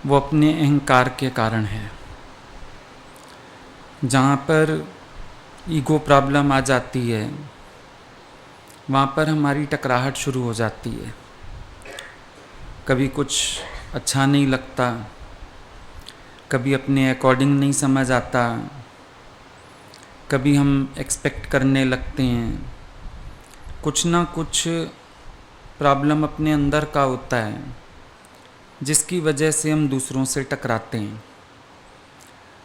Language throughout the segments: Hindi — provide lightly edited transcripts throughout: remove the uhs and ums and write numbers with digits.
वो अपने अहंकार के कारण है। जहाँ पर ईगो प्रॉब्लम आ जाती है, वहाँ पर हमारी टकराहट शुरू हो जाती है। कभी कुछ अच्छा नहीं लगता, कभी अपने अकॉर्डिंग नहीं समझ आता, कभी हम एक्सपेक्ट करने लगते हैं। कुछ ना कुछ प्रॉब्लम अपने अंदर का होता है जिसकी वजह से हम दूसरों से टकराते हैं।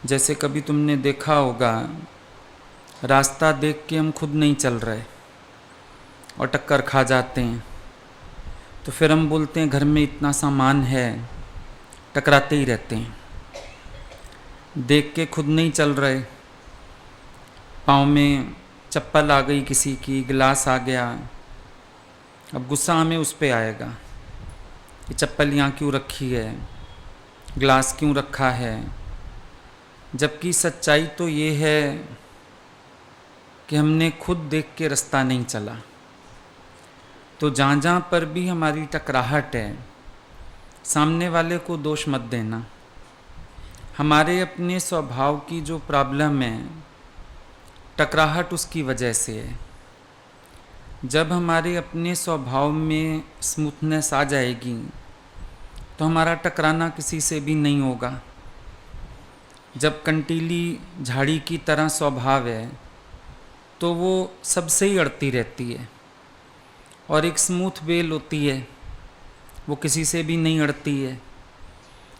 जैसे कभी तुमने देखा होगा, रास्ता देख के हम खुद नहीं चल रहे और टक्कर खा जाते हैं, तो फिर हम बोलते हैं घर में इतना सामान है, टकराते ही रहते हैं। देख के खुद नहीं चल रहे, पाँव में चप्पल आ गई किसी की, गिलास आ गया, अब गुस्सा हमें उस पर आएगा कि चप्पल यहाँ क्यों रखी है, गिलास क्यों रखा है। जबकि सच्चाई तो ये है कि हमने खुद देख के रास्ता नहीं चला। तो जहाँ जहाँ पर भी हमारी टकराहट है, सामने वाले को दोष मत देना। हमारे अपने स्वभाव की जो प्रॉब्लम है, टकराहट उसकी वजह से है। जब हमारे अपने स्वभाव में स्मूथनेस आ जाएगी तो हमारा टकराना किसी से भी नहीं होगा। जब कंटीली झाड़ी की तरह स्वभाव है तो वो सबसे ही अड़ती रहती है, और एक स्मूथ बेल होती है, वो किसी से भी नहीं अड़ती है।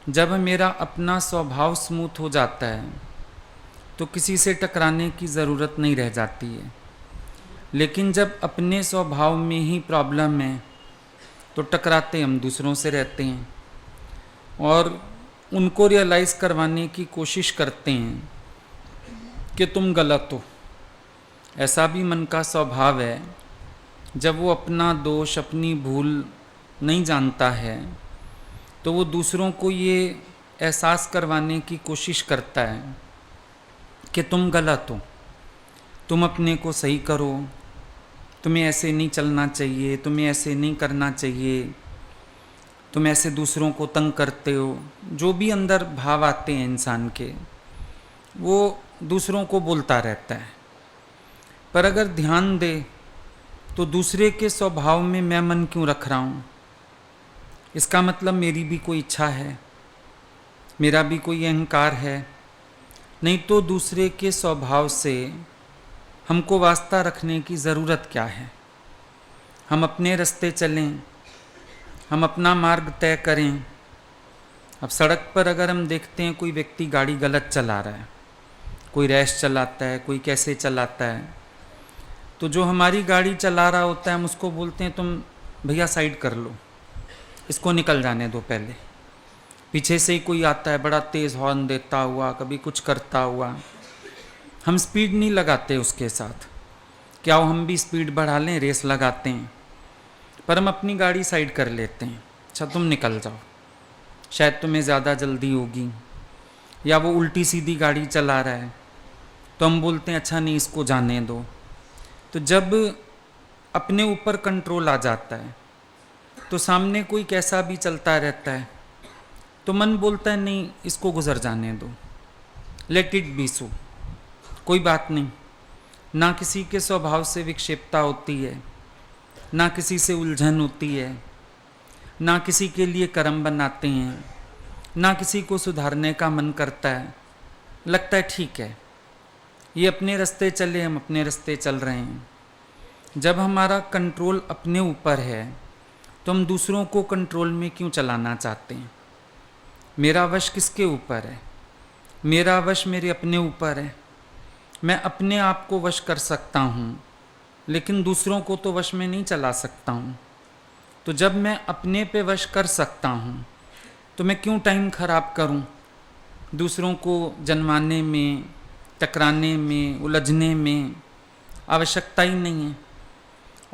जब मेरा अपना स्वभाव स्मूथ हो जाता है तो किसी से टकराने की ज़रूरत नहीं रह जाती है। लेकिन जब अपने स्वभाव में ही प्रॉब्लम है तो टकराते हम दूसरों से रहते हैं और उनको रियलाइज़ करवाने की कोशिश करते हैं कि तुम गलत हो। ऐसा भी मन का स्वभाव है, जब वो अपना दोष, अपनी भूल नहीं जानता है तो वो दूसरों को ये एहसास करवाने की कोशिश करता है कि तुम गलत हो, तुम अपने को सही करो, तुम्हें ऐसे नहीं चलना चाहिए, तुम्हें ऐसे नहीं करना चाहिए, तुम ऐसे दूसरों को तंग करते हो। जो भी अंदर भाव आते हैं इंसान के, वो दूसरों को बोलता रहता है। पर अगर ध्यान दे तो दूसरे के स्वभाव में मैं मन क्यों रख रहा हूँ? इसका मतलब मेरी भी कोई इच्छा है, मेरा भी कोई अहंकार है। नहीं तो दूसरे के स्वभाव से हमको वास्ता रखने की ज़रूरत क्या है? हम अपने रास्ते चलें, हम अपना मार्ग तय करें। अब सड़क पर अगर हम देखते हैं कोई व्यक्ति गाड़ी गलत चला रहा है, कोई रैश चलाता है, कोई कैसे चलाता है, तो जो हमारी गाड़ी चला रहा होता है हम उसको बोलते हैं तुम भैया साइड कर लो, इसको निकल जाने दो पहले। पीछे से ही कोई आता है बड़ा तेज़ हॉर्न देता हुआ, कभी कुछ करता हुआ, हम स्पीड नहीं लगाते उसके साथ। क्या हो, हम भी स्पीड बढ़ा लें, रेस लगाते हैं, पर हम अपनी गाड़ी साइड कर लेते हैं। अच्छा तुम निकल जाओ, शायद तुम्हें ज़्यादा जल्दी होगी। या वो उल्टी सीधी गाड़ी चला रहा है तो हम बोलते हैं अच्छा नहीं, इसको जाने दो। तो जब अपने ऊपर कंट्रोल आ जाता है तो सामने कोई कैसा भी चलता रहता है तो मन बोलता है नहीं, इसको गुजर जाने दो, लेट इट बी सो, कोई बात नहीं। ना किसी के स्वभाव से विक्षेपता होती है, ना किसी से उलझन होती है, ना किसी के लिए कर्म बनाते हैं, ना किसी को सुधारने का मन करता है। लगता है ठीक है, ये अपने रास्ते चले, हम अपने रास्ते चल रहे हैं। जब हमारा कंट्रोल अपने ऊपर है तो हम दूसरों को कंट्रोल में क्यों चलाना चाहते हैं? मेरा वश किसके ऊपर है? मेरा वश मेरे अपने ऊपर है। मैं अपने आप को वश कर सकता हूँ, लेकिन दूसरों को तो वश में नहीं चला सकता हूँ। तो जब मैं अपने पे वश कर सकता हूँ तो मैं क्यों टाइम खराब करूँ दूसरों को जनवाने में, टकराने में, उलझने में? आवश्यकता ही नहीं है।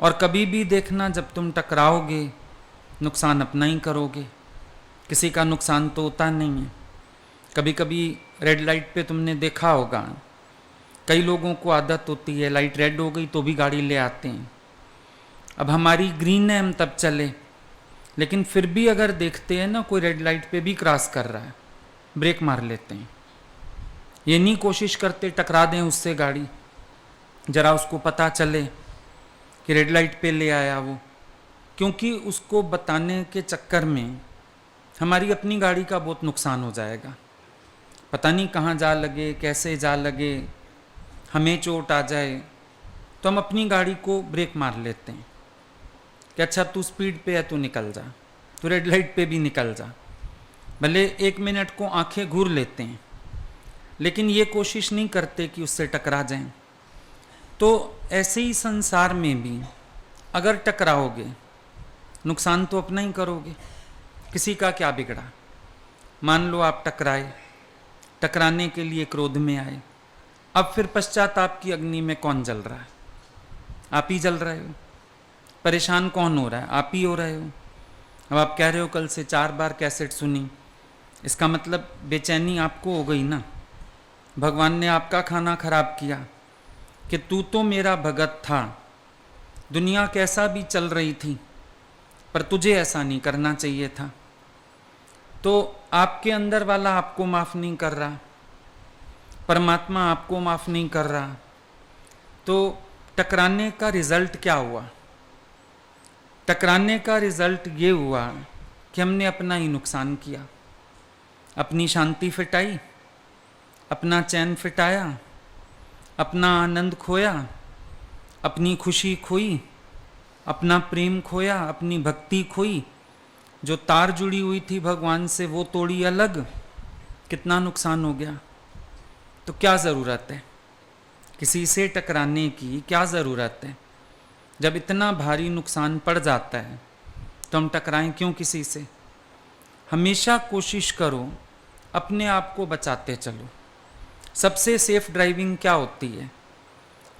और कभी भी देखना, जब तुम टकराओगे नुकसान अपना ही करोगे, किसी का नुकसान तो होता नहीं है। कभी कभी रेड लाइट पे तुमने देखा होगा, कई लोगों को आदत होती है लाइट रेड हो गई तो भी गाड़ी ले आते हैं। अब हमारी ग्रीन है, हम तब चले, लेकिन फिर भी अगर देखते हैं ना कोई रेड लाइट पे भी क्रॉस कर रहा है, ब्रेक मार लेते हैं। ये नहीं कोशिश करते टकरा दें उससे गाड़ी, जरा उसको पता चले कि रेड लाइट पे ले आया वो, क्योंकि उसको बताने के चक्कर में हमारी अपनी गाड़ी का बहुत नुकसान हो जाएगा। पता नहीं कहाँ जा लगे, कैसे जा लगे, हमें चोट आ जाए, तो हम अपनी गाड़ी को ब्रेक मार लेते हैं कि अच्छा तू स्पीड पे है, तू निकल जा, तू रेड लाइट पे भी निकल जा। भले 1 मिनट को आंखें घूर लेते हैं, लेकिन ये कोशिश नहीं करते कि उससे टकरा जाएं। तो ऐसे ही संसार में भी अगर टकराओगे, नुकसान तो अपना ही करोगे, किसी का क्या बिगड़ा। मान लो आप टकराए, टकराने के लिए क्रोध में आए, अब फिर पश्चाताप की अग्नि में कौन जल रहा है? आप ही जल रहे हो। परेशान कौन हो रहा है? आप ही हो रहे हो। अब आप कह रहे हो कल से 4 बार कैसेट सुनी, इसका मतलब बेचैनी आपको हो गई ना। भगवान ने आपका खाना खराब किया कि तू तो मेरा भगत था, दुनिया कैसा भी चल रही थी, पर तुझे ऐसा नहीं करना चाहिए था। तो आपके अंदर वाला आपको माफ़ नहीं कर रहा, परमात्मा आपको माफ़ नहीं कर रहा। तो टकराने का रिजल्ट क्या हुआ? टकराने का रिजल्ट ये हुआ कि हमने अपना ही नुकसान किया, अपनी शांति फिटाई, अपना चैन फिटाया, अपना आनंद खोया, अपनी खुशी खोई, अपना प्रेम खोया, अपनी भक्ति खोई, जो तार जुड़ी हुई थी भगवान से वो तोड़ी अलग। कितना नुकसान हो गया। तो क्या ज़रूरत है किसी से टकराने की? क्या ज़रूरत है? जब इतना भारी नुकसान पड़ जाता है तो हम टकराएं क्यों किसी से? हमेशा कोशिश करो अपने आप को बचाते चलो। सबसे सेफ ड्राइविंग क्या होती है?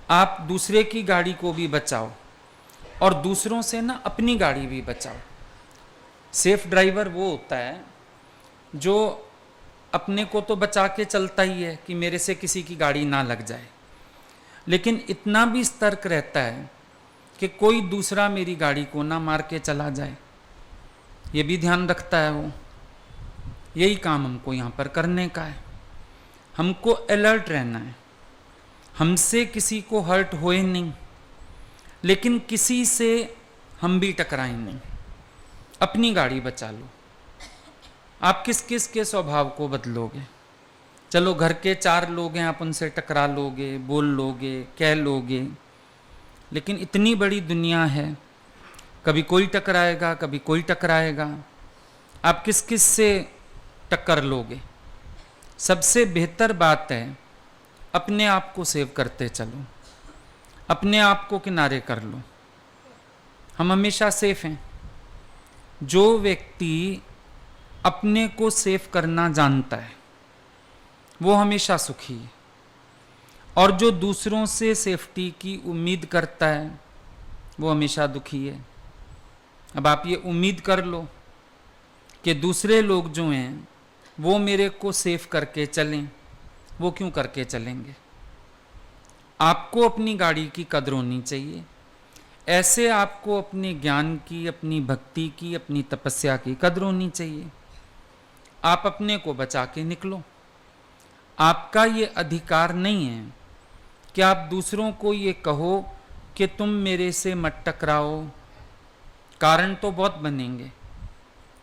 आप दूसरे की गाड़ी को भी बचाओ और दूसरों से ना अपनी गाड़ी भी बचाओ। सेफ ड्राइवर वो होता है जो अपने को तो बचा के चलता ही है कि मेरे से किसी की गाड़ी ना लग जाए, लेकिन इतना भी सतर्क रहता है कि कोई दूसरा मेरी गाड़ी को ना मार के चला जाए, ये भी ध्यान रखता है वो। यही काम हमको यहाँ पर करने का है। हमको अलर्ट रहना है, हमसे किसी को हर्ट होए नहीं, लेकिन किसी से हम भी टकराएं नहीं। अपनी गाड़ी बचा लो। आप किस किस के स्वभाव को बदलोगे? चलो घर के 4 लोग हैं, आप उनसे टकरा लोगे, बोल लोगे, कह लोगे, लेकिन इतनी बड़ी दुनिया है, कभी कोई टकराएगा, कभी कोई टकराएगा। आप किस किस से टक्कर लोगे? सबसे बेहतर बात है अपने आप को सेव करते चलो, अपने आप को किनारे कर लो। हम हमेशा सेफ हैं। जो व्यक्ति अपने को सेव करना जानता है वो हमेशा सुखी है, और जो दूसरों से सेफ्टी की उम्मीद करता है वो हमेशा दुखी है। अब आप ये उम्मीद कर लो कि दूसरे लोग जो हैं वो मेरे को सेफ करके चलें, वो क्यों करके चलेंगे? आपको अपनी गाड़ी की कदर होनी चाहिए। ऐसे आपको अपने ज्ञान की, अपनी भक्ति की, अपनी तपस्या की कदर होनी चाहिए। आप अपने को बचा के निकलो। आपका ये अधिकार नहीं है कि आप दूसरों को ये कहो कि तुम मेरे से मत टकराओ। कारण तो बहुत बनेंगे,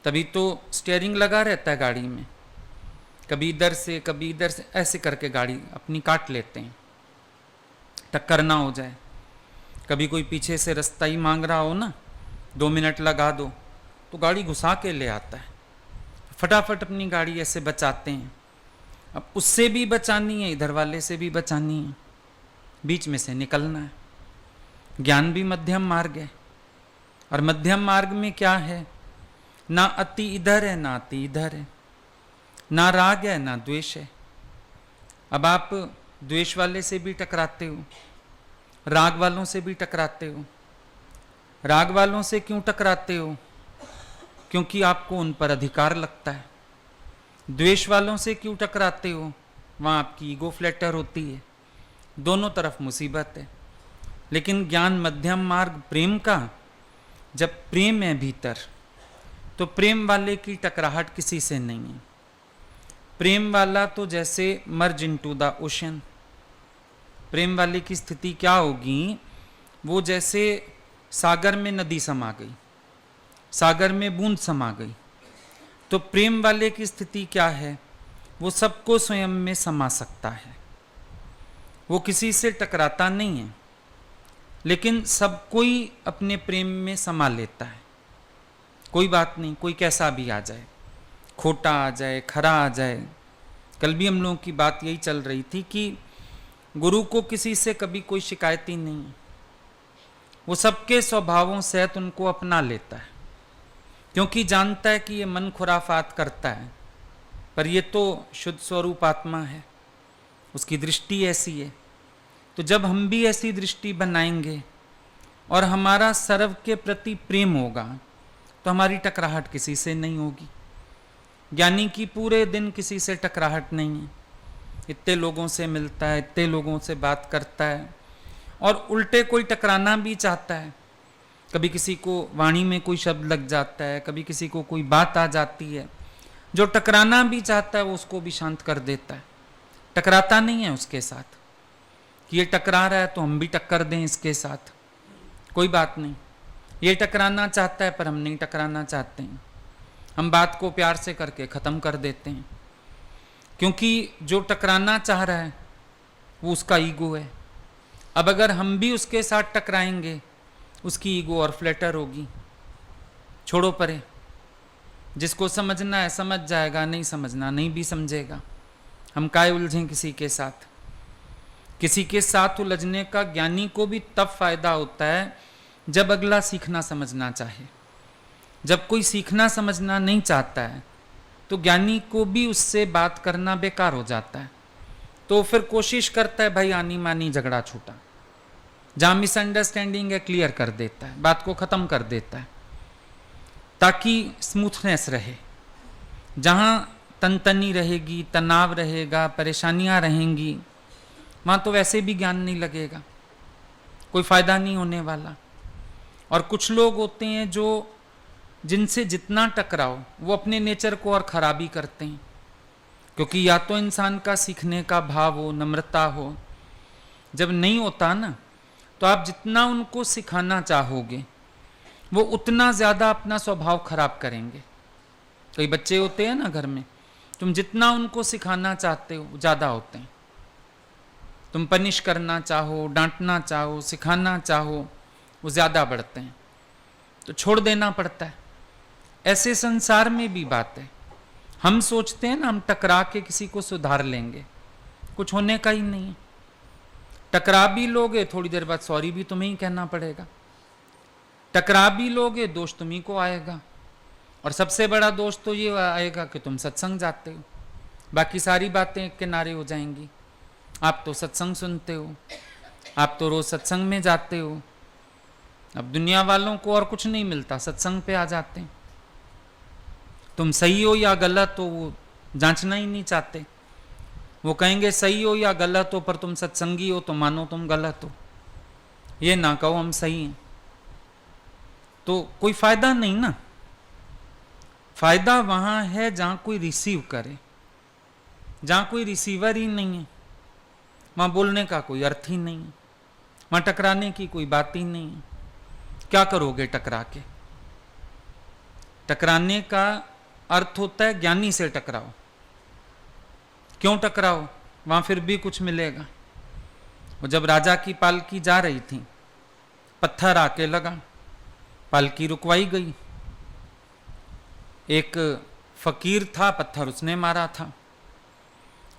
तभी तो स्टीयरिंग लगा रहता है गाड़ी में, कभी इधर से कभी इधर से, ऐसे करके गाड़ी अपनी काट लेते हैं, टक्कर ना हो जाए। कभी कोई पीछे से रास्ता ही मांग रहा हो ना, 2 मिनट लगा दो, तो गाड़ी घुसा के ले आता है। फटाफट अपनी गाड़ी ऐसे बचाते हैं। अब उससे भी बचानी है, इधर वाले से भी बचानी है, बीच में से निकलना है। ज्ञान भी मध्यम मार्ग है, और मध्यम मार्ग में क्या है? ना अति इधर है, ना अति इधर है, ना राग है, ना द्वेष है। अब आप द्वेष वाले से भी टकराते हो, राग वालों से भी टकराते हो। राग वालों से क्यों टकराते हो? क्योंकि आपको उन पर अधिकार लगता है। द्वेष वालों से क्यों टकराते हो? वहाँ आपकी ईगो फ्लैटर होती है। दोनों तरफ मुसीबत है। लेकिन ज्ञान मध्यम मार्ग प्रेम का, जब प्रेम है भीतर, तो प्रेम वाले की टकराहट किसी से नहीं है। प्रेम वाला तो जैसे मर्ज इनटू द ओशन, प्रेम वाले की स्थिति क्या होगी, वो जैसे सागर में नदी समा गई, सागर में बूंद समा गई। तो प्रेम वाले की स्थिति क्या है, वो सबको स्वयं में समा सकता है। वो किसी से टकराता नहीं है, लेकिन सब कोई अपने प्रेम में समा लेता है। कोई बात नहीं, कोई कैसा भी आ जाए, खोटा आ जाए, खरा आ जाए। कल भी हम लोगों की बात यही चल रही थी कि गुरु को किसी से कभी कोई शिकायत ही नहीं है। वो सबके स्वभावों सहित उनको अपना लेता है, क्योंकि जानता है कि ये मन खुराफात करता है, पर ये तो शुद्ध स्वरूप आत्मा है, उसकी दृष्टि ऐसी है। तो जब हम भी ऐसी दृष्टि बनाएंगे और हमारा सर्व के प्रति प्रेम होगा, तो हमारी टकराहट किसी से नहीं होगी। ज्ञानी की पूरे दिन किसी से टकराहट नहीं है, इतने लोगों से मिलता है, इतने लोगों से बात करता है, और उल्टे कोई टकराना भी चाहता है। कभी किसी को वाणी में कोई शब्द लग जाता है, कभी किसी को कोई बात आ जाती है, जो टकराना भी चाहता है वो उसको भी शांत कर देता है, टकराता नहीं है उसके साथ कि ये टकरा रहा है तो हम भी टक्कर दें इसके साथ। कोई बात नहीं, ये टकराना चाहता है पर हम नहीं टकराना चाहते हैं, हम बात को प्यार से करके ख़त्म कर देते हैं, क्योंकि जो टकराना चाह रहा है वो उसका ईगो है। अब अगर हम भी उसके साथ टकराएंगे, उसकी ईगो और फ्लैटर होगी। छोड़ो परे, जिसको समझना है समझ जाएगा, नहीं समझना नहीं भी समझेगा। हम काहे उलझें किसी के साथ। किसी के साथ उलझने का ज्ञानी को भी तब फायदा होता है जब अगला सीखना समझना चाहे। जब कोई सीखना समझना नहीं चाहता है तो ज्ञानी को भी उससे बात करना बेकार हो जाता है। तो फिर कोशिश करता है भाई आनी मानी झगड़ा छूटा, जहाँ मिसअंडरस्टैंडिंग है क्लियर कर देता है, बात को ख़त्म कर देता है, ताकि स्मूथनेस रहे। जहाँ तनतनी रहेगी, तनाव रहेगा, परेशानियाँ रहेंगी, वहाँ तो वैसे भी ज्ञान नहीं लगेगा, कोई फ़ायदा नहीं होने वाला। और कुछ लोग होते हैं जो जिनसे जितना टकराओ वो अपने नेचर को और ख़राबी करते हैं, क्योंकि या तो इंसान का सीखने का भाव हो, नम्रता हो। जब नहीं होता ना, तो आप जितना उनको सिखाना चाहोगे वो उतना ज़्यादा अपना स्वभाव खराब करेंगे। कई बच्चे होते हैं ना घर में, तुम जितना उनको सिखाना चाहते हो ज़्यादा होते हैं। तुम पनिश करना चाहो, डांटना चाहो, सिखाना चाहो, वो ज़्यादा बढ़ते हैं, तो छोड़ देना पड़ता है। ऐसे संसार में भी बात है। हम सोचते हैं ना हम टकरा के किसी को सुधार लेंगे, कुछ होने का ही नहीं है। टकरा भी लोगे, थोड़ी देर बाद सॉरी भी तुम्हें ही कहना पड़ेगा। टकरा भी लोगे, दोष तुम्ही को आएगा। और सबसे बड़ा दोष तो ये आएगा कि तुम सत्संग जाते हो, बाकी सारी बातें एक किनारे हो जाएंगी। आप तो सत्संग सुनते हो, आप तो रोज सत्संग में जाते हो। अब दुनिया वालों को और कुछ नहीं मिलता, सत्संग पे आ जाते हैं। तुम सही हो या गलत हो वो जांचना ही नहीं चाहते। वो कहेंगे सही हो या गलत हो, पर तुम सत्संगी हो तो मानो तुम गलत हो, ये ना कहो हम सही हैं। तो कोई फायदा नहीं ना। फायदा वहां है जहां कोई रिसीव करे। जहां कोई रिसीवर ही नहीं है, वहां बोलने का कोई अर्थ ही नहीं है, वहां टकराने की कोई बात ही नहीं है। क्या करोगे टकरा के? टकराने का अर्थ होता है ज्ञानी से टकराओ। क्यों टकराओ? वहां फिर भी कुछ मिलेगा। वो जब राजा की पालकी जा रही थी, पत्थर आके लगा, पालकी रुकवाई गई। एक फकीर था, पत्थर उसने मारा था।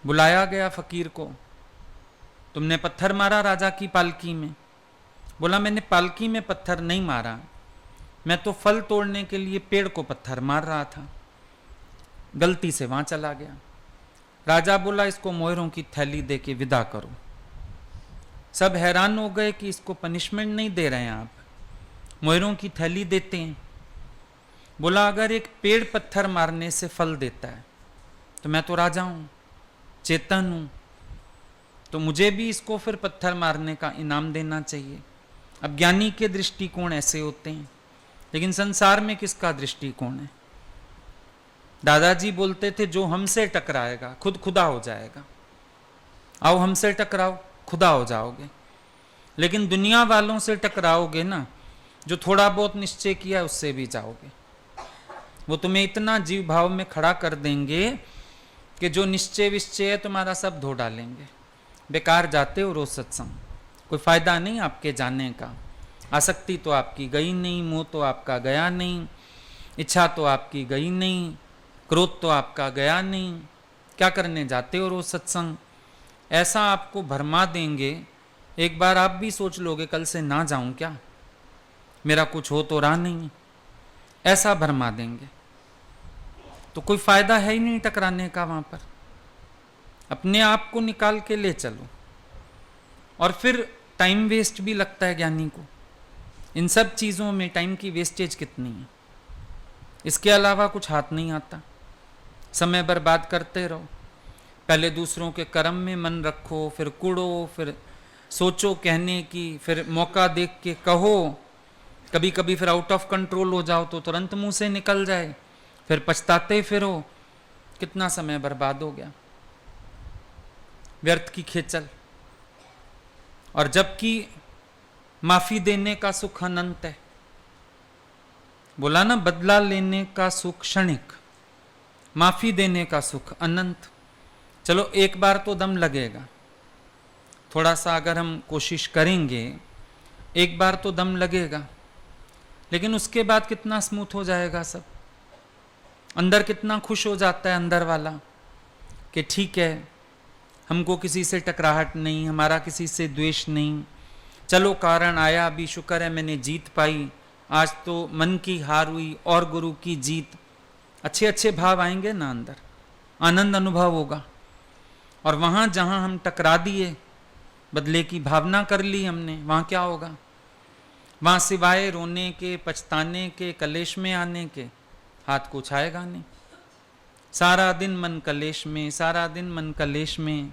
बुलाया गया फकीर को, तुमने पत्थर मारा राजा की पालकी में? बोला मैंने पालकी में पत्थर नहीं मारा, मैं तो फल तोड़ने के लिए पेड़ को पत्थर मार रहा था, गलती से वहां चला गया। राजा बोला इसको मोहरों की थैली दे के विदा करो। सब हैरान हो गए कि इसको पनिशमेंट नहीं दे रहे हैं आप, मोहरों की थैली देते हैं। बोला अगर एक पेड़ पत्थर मारने से फल देता है तो मैं तो राजा हूं, चेतन हूं, तो मुझे भी इसको फिर पत्थर मारने का इनाम देना चाहिए। अब ज्ञानी के दृष्टिकोण ऐसे होते हैं, लेकिन संसार में किसका दृष्टिकोण है? दादाजी बोलते थे जो हमसे टकराएगा खुद खुदा हो जाएगा। आओ हमसे टकराओ, खुदा हो जाओगे। लेकिन दुनिया वालों से टकराओगे ना, जो थोड़ा बहुत निश्चय किया उससे भी जाओगे। वो तुम्हें इतना जीव भाव में खड़ा कर देंगे कि जो निश्चय विश्चय है तुम्हारा सब धो डालेंगे। बेकार जाते हो रोज सत्संग, कोई फायदा नहीं आपके जाने का। आसक्ति तो आपकी गई नहीं, मोह तो आपका गया नहीं, इच्छा तो आपकी गई नहीं, क्रोध तो आपका गया नहीं। क्या करने जाते हो रोज सत्संग? ऐसा आपको भरमा देंगे, एक बार आप भी सोच लोगे कल से ना जाऊं क्या, मेरा कुछ हो तो रहा नहीं। ऐसा भरमा देंगे तो कोई फायदा है ही नहीं टकराने का। वहां पर अपने आप को निकाल के ले चलो। और फिर टाइम वेस्ट भी लगता है ज्ञानी को। इन सब चीज़ों में टाइम की वेस्टेज कितनी है, इसके अलावा कुछ हाथ नहीं आता। समय बर्बाद करते रहो। पहले दूसरों के कर्म में मन रखो, फिर कुड़ो, फिर सोचो कहने की, फिर मौका देख के कहो। कभी कभी फिर आउट ऑफ कंट्रोल हो जाओ तो तुरंत मुंह से निकल जाए, फिर पछताते फिरो। कितना समय बर्बाद हो गया, व्यर्थ की खेचल। और जबकि माफी देने का सुख अनंत है। बोला ना, बदला लेने का सुख क्षणिक, माफी देने का सुख अनंत। चलो एक बार तो दम लगेगा, थोड़ा सा अगर हम कोशिश करेंगे एक बार तो दम लगेगा, लेकिन उसके बाद कितना स्मूथ हो जाएगा सब। अंदर कितना खुश हो जाता है अंदर वाला कि ठीक है, हमको किसी से टकराहट नहीं, हमारा किसी से द्वेष नहीं। चलो कारण आया, अभी शुक्र है मैंने जीत पाई, आज तो मन की हार हुई और गुरु की जीत। अच्छे अच्छे भाव आएंगे ना अंदर, आनंद अनुभव होगा। और वहाँ जहाँ हम टकरा दिए, बदले की भावना कर ली हमने, वहाँ क्या होगा? वहाँ सिवाय रोने के, पछताने के, कलेश में आने के हाथ कुछ आएगा नहीं। सारा दिन मन कलेश में, सारा दिन मन कलेश में,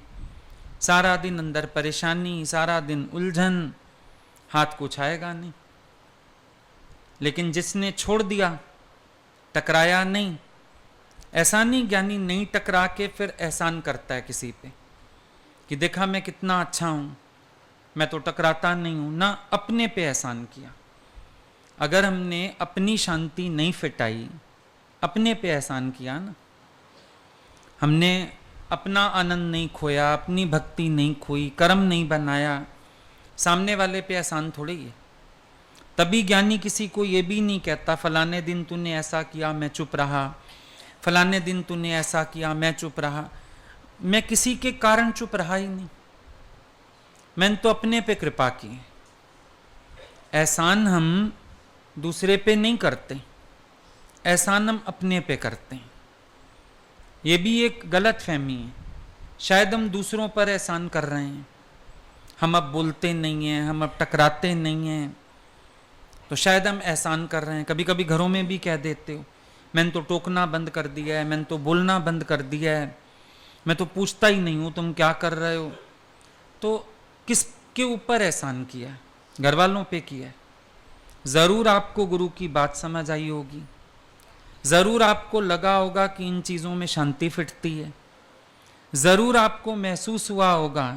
सारा दिन अंदर परेशानी, सारा दिन उलझन, हाथ कुछ आएगा नहीं। लेकिन जिसने छोड़ दिया, टकराया नहीं, ऐसा नहीं ज्ञानी नहीं टकरा के फिर एहसान करता है किसी पे कि देखा मैं कितना अच्छा हूं, मैं तो टकराता नहीं हूं ना। अपने पे एहसान किया। अगर हमने अपनी शांति नहीं फिटाई, अपने पे एहसान किया ना, हमने अपना आनंद नहीं खोया, अपनी भक्ति नहीं खोई, कर्म नहीं बनाया, सामने वाले पे एहसान थोड़ी है। तभी ज्ञानी किसी को ये भी नहीं कहता फलाने दिन तूने ऐसा किया मैं चुप रहा, फलाने दिन तूने ऐसा किया मैं चुप रहा। मैं किसी के कारण चुप रहा ही नहीं, मैंने तो अपने पे कृपा की। एहसान हम दूसरे पे नहीं करते, एहसान हम अपने पे करते हैं। ये भी एक गलत फहमी है। शायद हम दूसरों पर एहसान कर रहे हैं, हम अब बोलते नहीं हैं, हम अब टकराते नहीं हैं, तो शायद हम एहसान कर रहे हैं। कभी कभी घरों में भी कह देते हो, मैंने तो टोकना बंद कर दिया है, मैंने तो बोलना बंद कर दिया है, मैं तो पूछता ही नहीं हूँ तुम क्या कर रहे हो। तो किसके ऊपर एहसान किया है? घर वालों पे किया है। ज़रूर आपको गुरु की बात समझ आई होगी, ज़रूर आपको लगा होगा कि इन चीज़ों में शांति फिटती है, ज़रूर आपको महसूस हुआ होगा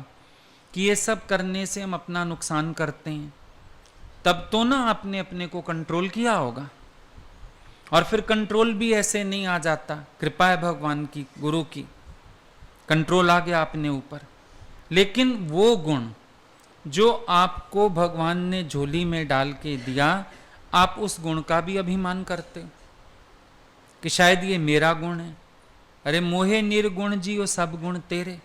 कि ये सब करने से हम अपना नुकसान करते हैं। तब तो ना आपने अपने को कंट्रोल किया होगा। और फिर कंट्रोल भी ऐसे नहीं आ जाता, कृपा है भगवान की, गुरु की, कंट्रोल आ गया अपने ऊपर। लेकिन वो गुण जो आपको भगवान ने झोली में डाल के दिया, आप उस गुण का भी अभिमान करते हो कि शायद ये मेरा गुण है। अरे मोहे निर्गुण जियो सब गुण तेरे,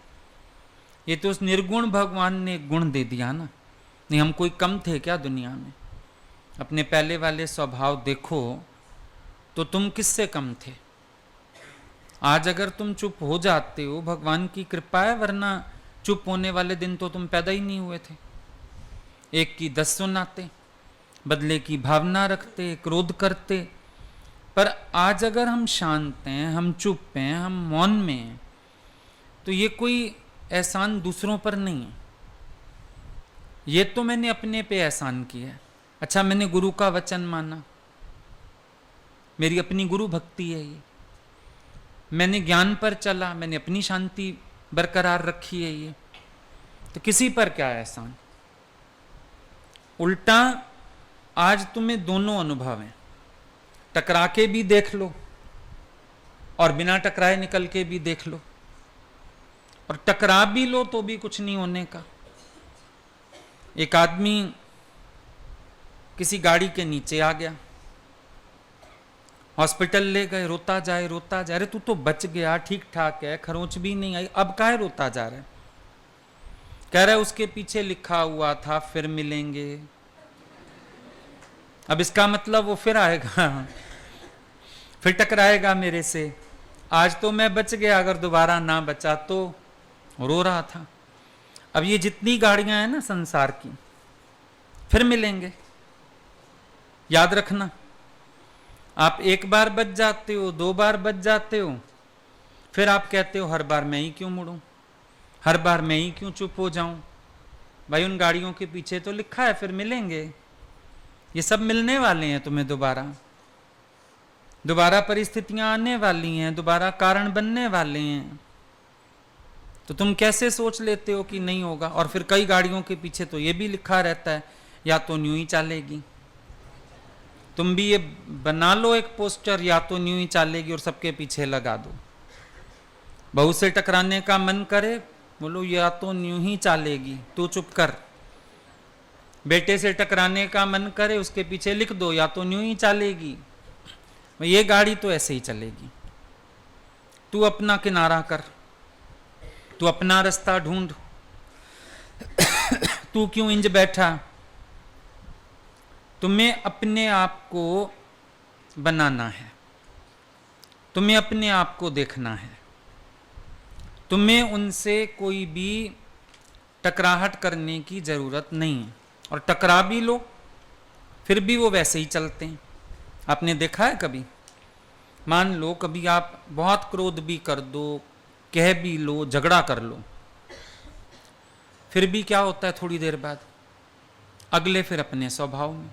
ये तो उस निर्गुण भगवान ने गुण दे दिया ना। नहीं हम कोई कम थे क्या दुनिया में? अपने पहले वाले स्वभाव देखो तो तुम किससे कम थे? आज अगर तुम चुप हो जाते हो, भगवान की कृपा है, वरना चुप होने वाले दिन तो तुम पैदा ही नहीं हुए थे। एक की 10 सुनाते, बदले की भावना रखते, क्रोध करते। पर आज अगर हम शांत हैं, हम चुप हैं, हम मौन में हैं, तो ये कोई एहसान दूसरों पर नहीं है, ये तो मैंने अपने पे एहसान किया है। अच्छा मैंने गुरु का वचन माना, मेरी अपनी गुरु भक्ति है ये, मैंने ज्ञान पर चला, मैंने अपनी शांति बरकरार रखी है, ये तो किसी पर क्या एहसान। उल्टा आज तुम्हें दोनों अनुभव हैं, टकरा के भी देख लो और बिना टकराए निकल के भी देख लो, और टकरा भी लो तो भी कुछ नहीं होने का। एक आदमी किसी गाड़ी के नीचे आ गया, हॉस्पिटल ले गए, रोता जाए रोता जाए, अरे तू तो बच गया, ठीक ठाक है, खरोंच भी नहीं आई, अब काहे रोता जा रहा है। कह रहा है उसके पीछे लिखा हुआ था फिर मिलेंगे। अब इसका मतलब वो फिर आएगा, फिर टकराएगा मेरे से। आज तो मैं बच गया, अगर दोबारा ना बचा तो रो रहा था। अब ये जितनी गाड़ियां हैं ना संसार की, फिर मिलेंगे। याद रखना, आप एक बार बच जाते हो, 2 बार बच जाते हो, फिर आप कहते हो हर बार मैं ही क्यों मुड़ूं, हर बार मैं ही क्यों चुप हो जाऊं। भाई उन गाड़ियों के पीछे तो लिखा है फिर मिलेंगे, ये सब मिलने वाले हैं तुम्हें दोबारा, दोबारा परिस्थितियां आने वाली हैं, दोबारा कारण बनने वाले हैं। तो तुम कैसे सोच लेते हो कि नहीं होगा। और फिर कई गाड़ियों के पीछे तो ये भी लिखा रहता है या तो न्यू ही चलेगी। तुम भी ये बना लो एक पोस्टर, या तो न्यू ही चलेगी, और सबके पीछे लगा दो। बहू से टकराने का मन करे, बोलो या तो न्यू ही चलेगी, तू चुप कर। बेटे से टकराने का मन करे, उसके पीछे लिख दो या तो न्यू ही चलेगी। ये गाड़ी तो ऐसे ही चलेगी, तू अपना किनारा कर, तू अपना रास्ता ढूंढ, तू क्यों इंज बैठा। तुम्हें अपने आप को बनाना है, तुम्हें अपने आप को देखना है, तुम्हें उनसे कोई भी टकराहट करने की जरूरत नहीं है। और टकरा भी लो फिर भी वो वैसे ही चलते हैं। आपने देखा है कभी, मान लो कभी आप बहुत क्रोध भी कर दो, कह भी लो, झगड़ा कर लो, फिर भी क्या होता है, थोड़ी देर बाद अगले फिर अपने स्वभाव में।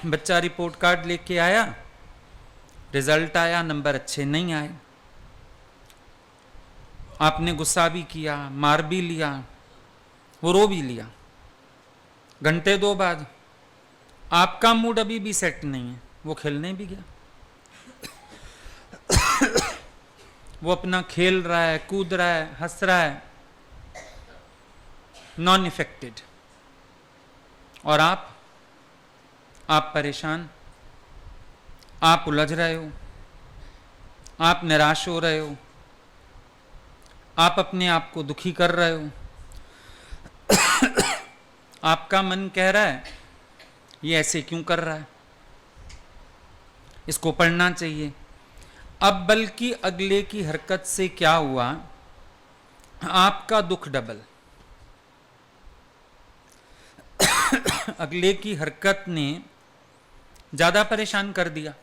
बच्चा रिपोर्ट कार्ड लेके आया, रिजल्ट आया, नंबर अच्छे नहीं आए, आपने गुस्सा भी किया, मार भी लिया, वो रो भी लिया। घंटे 2 बाद आपका मूड अभी भी सेट नहीं है, वो खेलने भी गया, वो अपना खेल रहा है, कूद रहा है, हंस रहा है, नॉन इफेक्टेड। और आप परेशान, आप उलझ रहे हो, आप निराश हो रहे हो, आप अपने आप को दुखी कर रहे हो। आपका मन कह रहा है ये ऐसे क्यों कर रहा है, इसको पढ़ना चाहिए। अब बल्कि अगले की हरकत से क्या हुआ, आपका दुख डबल। अगले की हरकत ने ज्यादा परेशान कर दिया।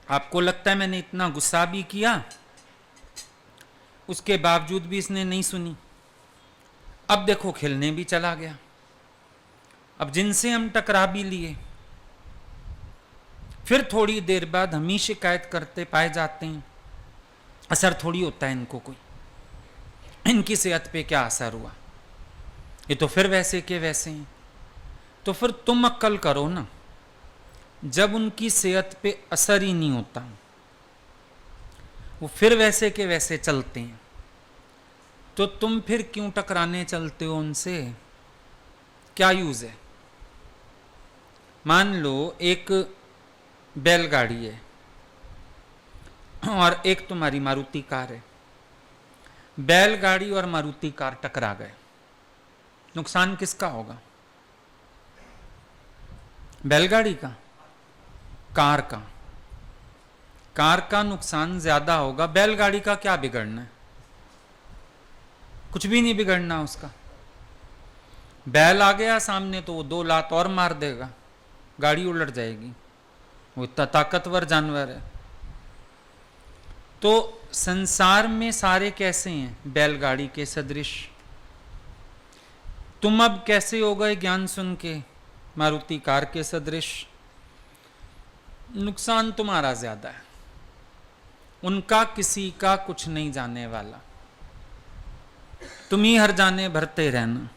आपको लगता है मैंने इतना गुस्सा भी किया, उसके बावजूद भी इसने नहीं सुनी। अब देखो खेलने भी चला गया। अब जिनसे हम टकरा भी लिए, फिर थोड़ी देर बाद हम ही शिकायत करते पाए जाते हैं। असर थोड़ी होता है इनको कोई, इनकी सेहत पे क्या असर हुआ, ये तो फिर वैसे के वैसे हैं। तो फिर तुम अक्ल करो ना, जब उनकी सेहत पे असर ही नहीं होता, वो फिर वैसे के वैसे चलते हैं, तो तुम फिर क्यों टकराने चलते हो उनसे, क्या यूज है। मान लो एक बैलगाड़ी है और एक तुम्हारी मारुति कार है। बैलगाड़ी और मारुति कार टकरा गए, नुकसान किसका होगा, बैलगाड़ी का, कार का। कार का नुकसान ज्यादा होगा, बैलगाड़ी का क्या बिगड़ना है, कुछ भी नहीं बिगड़ना उसका। बैल आ गया सामने तो वो 2 लात और मार देगा, गाड़ी उलट जाएगी, वो इतना ताकतवर जानवर है। तो संसार में सारे कैसे हैं, बैलगाड़ी के सदृश। तुम अब कैसे हो गए ज्ञान सुन के, मारुति कार के सदृश। नुकसान तुम्हारा ज्यादा है, उनका किसी का कुछ नहीं जाने वाला। तुम ही हर जाने भरते रहना,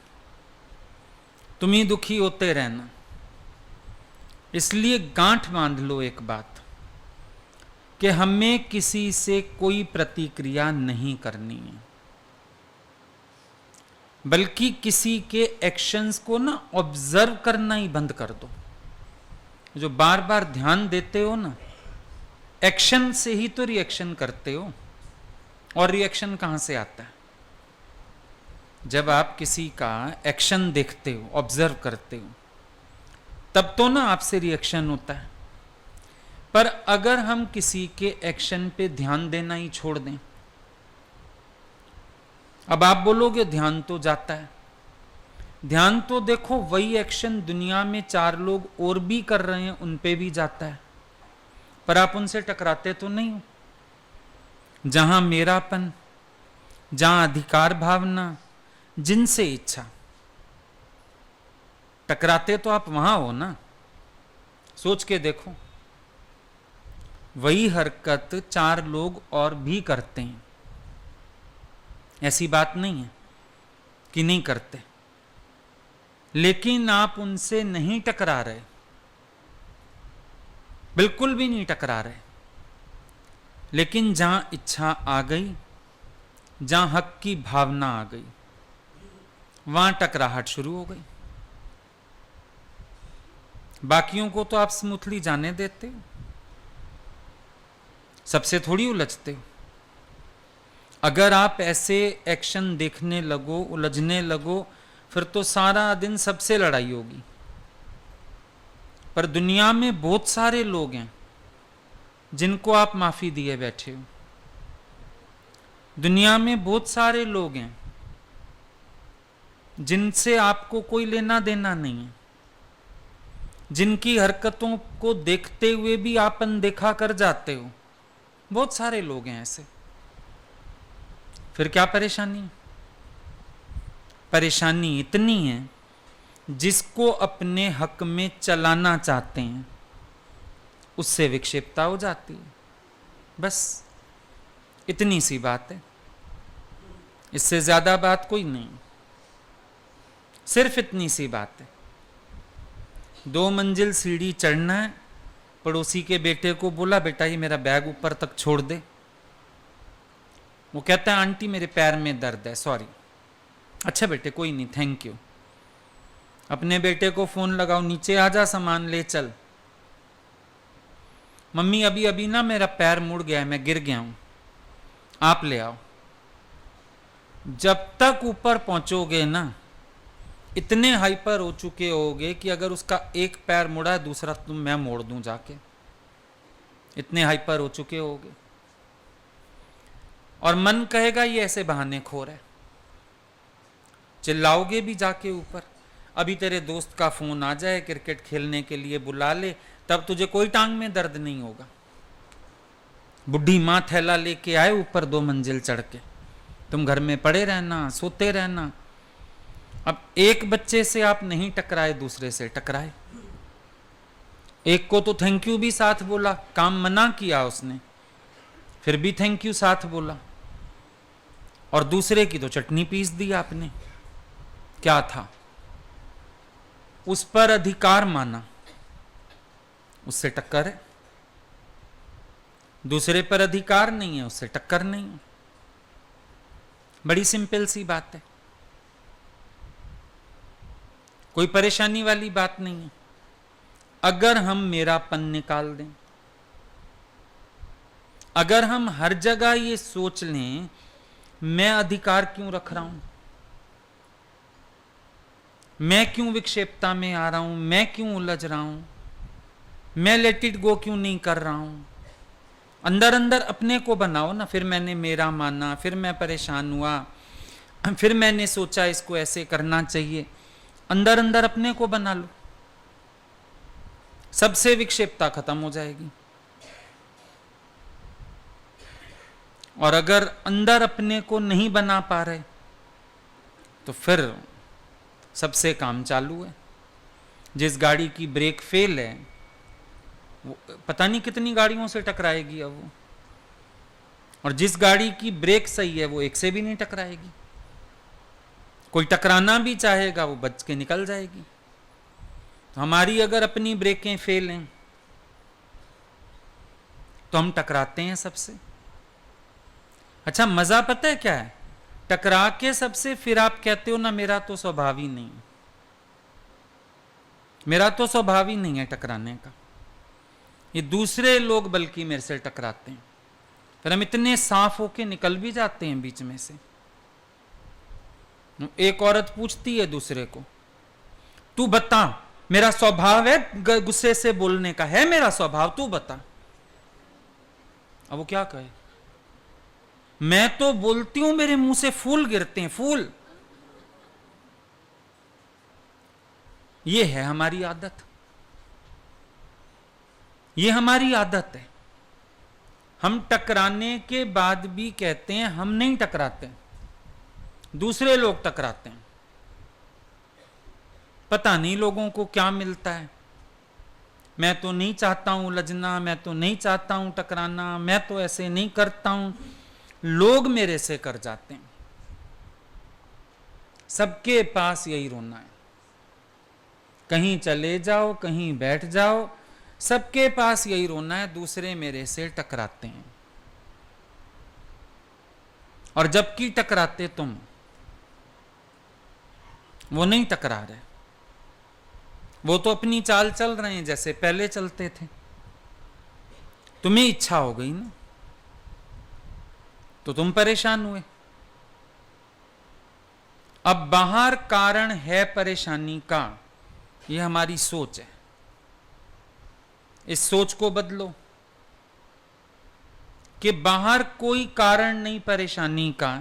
तुम ही दुखी होते रहना। इसलिए गांठ बांध लो एक बात कि हमें किसी से कोई प्रतिक्रिया नहीं करनी है, बल्कि किसी के एक्शंस को ना ऑब्जर्व करना ही बंद कर दो। जो बार बार ध्यान देते हो ना, एक्शन से ही तो रिएक्शन करते हो, और रिएक्शन कहां से आता है? जब आप किसी का एक्शन देखते हो, ऑब्जर्व करते हो, तब तो ना आपसे रिएक्शन होता है। पर अगर हम किसी के एक्शन पे ध्यान देना ही छोड़ दें, अब आप बोलोगे ध्यान तो जाता है। ध्यान तो देखो वही एक्शन दुनिया में 4 लोग और भी कर रहे हैं, उन पे भी जाता है, पर आप उनसे टकराते तो नहीं हो। जहां मेरापन, जहां अधिकार भावना, जिनसे इच्छा, टकराते तो आप वहां हो ना। सोच के देखो, वही हरकत 4 लोग और भी करते हैं। ऐसी बात नहीं है कि नहीं करते, लेकिन आप उनसे नहीं टकरा रहे, बिल्कुल भी नहीं टकरा रहे। लेकिन जहां इच्छा आ गई, जहां हक की भावना आ गई, वहां टकराहट शुरू हो गई। बाकियों को तो आप स्मूथली जाने देते हो, सबसे थोड़ी उलझते हो। अगर आप ऐसे एक्शन देखने लगो, उलझने लगो, फिर तो सारा दिन सबसे लड़ाई होगी। पर दुनिया में बहुत सारे लोग हैं जिनको आप माफी दिए बैठे हो। दुनिया में बहुत सारे लोग हैं जिनसे आपको कोई लेना देना नहीं है, जिनकी हरकतों को देखते हुए भी आप अनदेखा कर जाते हो। बहुत सारे लोग हैं ऐसे। फिर क्या परेशानी? परेशानी इतनी है, जिसको अपने हक में चलाना चाहते हैं उससे विक्षेपता हो जाती है। बस इतनी सी बात है, इससे ज्यादा बात कोई नहीं, सिर्फ इतनी सी बात है। 2 मंजिल सीढ़ी चढ़ना है, पड़ोसी के बेटे को बोला बेटा ये मेरा बैग ऊपर तक छोड़ दे। वो कहता है आंटी मेरे पैर में दर्द है, सॉरी। अच्छा बेटे कोई नहीं, थैंक यू। अपने बेटे को फोन लगाओ, नीचे आ जा, सामान ले चल। मम्मी अभी अभी ना मेरा पैर मुड़ गया है, मैं गिर गया हूं, आप ले आओ। जब तक ऊपर पहुंचोगे ना, इतने हाइपर हो चुके होगे कि अगर उसका एक पैर मुड़ा है, दूसरा तुम मैं मोड़ दूं जाके। इतने हाइपर हो चुके होगे। और मन कहेगा ये ऐसे बहाने खोर है। चिल्लाओगे भी जाके ऊपर। अभी तेरे दोस्त का फोन आ जाए, क्रिकेट खेलने के लिए बुला ले, तब तुझे कोई टांग में दर्द नहीं होगा। बुढ़ी माँ थैला लेके आए ऊपर 2 मंजिल चढ़ के, तुम घर में पड़े रहना, सोते रहना। अब एक बच्चे से आप नहीं टकराए, दूसरे से टकराए। एक को तो थैंक यू भी साथ बोला, काम मना किया उसने, फिर भी थैंक यू साथ बोला। और दूसरे की तो चटनी पीस दी आपने। क्या था? उस पर अधिकार माना, उससे टक्कर है। दूसरे पर अधिकार नहीं है, उससे टक्कर नहीं है। बड़ी सिंपल सी बात है, कोई परेशानी वाली बात नहीं है। अगर हम मेरापन निकाल दें, अगर हम हर जगह ये सोच लें मैं अधिकार क्यों रख रहा हूं, मैं क्यों विक्षेपता में आ रहा हूं, मैं क्यों उलझ रहा हूं, मैं लेट इट गो क्यों नहीं कर रहा हूं। अंदर अंदर अपने को बनाओ ना। फिर मैंने मेरा माना, फिर मैं परेशान हुआ, फिर मैंने सोचा इसको ऐसे करना चाहिए। अंदर अंदर अपने को बना लो, सबसे विक्षेपता खत्म हो जाएगी। और अगर अंदर अपने को नहीं बना पा रहे तो फिर सबसे काम चालू है। जिस गाड़ी की ब्रेक फेल है वो पता नहीं कितनी गाड़ियों से टकराएगी अब वो, और जिस गाड़ी की ब्रेक सही है वो एक से भी नहीं टकराएगी। कोई टकराना भी चाहेगा वो बच के निकल जाएगी। तो हमारी अगर अपनी ब्रेकें फेल हैं तो हम टकराते हैं सबसे। अच्छा, मजा पता है क्या है? टकरा के सबसे फिर आप कहते हो ना मेरा तो स्वभाव ही नहीं, मेरा तो स्वभाव ही नहीं है टकराने का, ये दूसरे लोग बल्कि मेरे से टकराते हैं। फिर हम इतने साफ होके निकल भी जाते हैं बीच में से। एक औरत पूछती है दूसरे को, तू बता मेरा स्वभाव है गुस्से से बोलने का, है मेरा स्वभाव, तू बता। अब वो क्या कहे? मैं तो बोलती हूं मेरे मुंह से फूल गिरते हैं, फूल। ये है हमारी आदत, ये हमारी आदत है। हम टकराने के बाद भी कहते हैं हम नहीं टकराते, दूसरे लोग टकराते हैं। पता नहीं लोगों को क्या मिलता है। मैं तो नहीं चाहता हूं उलझना, मैं तो नहीं चाहता हूं टकराना, मैं तो ऐसे नहीं करता हूं, लोग मेरे से कर जाते हैं। सबके पास यही रोना है। कहीं चले जाओ, कहीं बैठ जाओ, सबके पास यही रोना है, दूसरे मेरे से टकराते हैं। और जबकि टकराते तुम, वो नहीं टकरा रहे, वो तो अपनी चाल चल रहे हैं जैसे पहले चलते थे। तुम्हें इच्छा हो गई ना, तो तुम परेशान हुए। अब बाहर कारण है परेशानी का, यह हमारी सोच है। इस सोच को बदलो कि बाहर कोई कारण नहीं परेशानी का,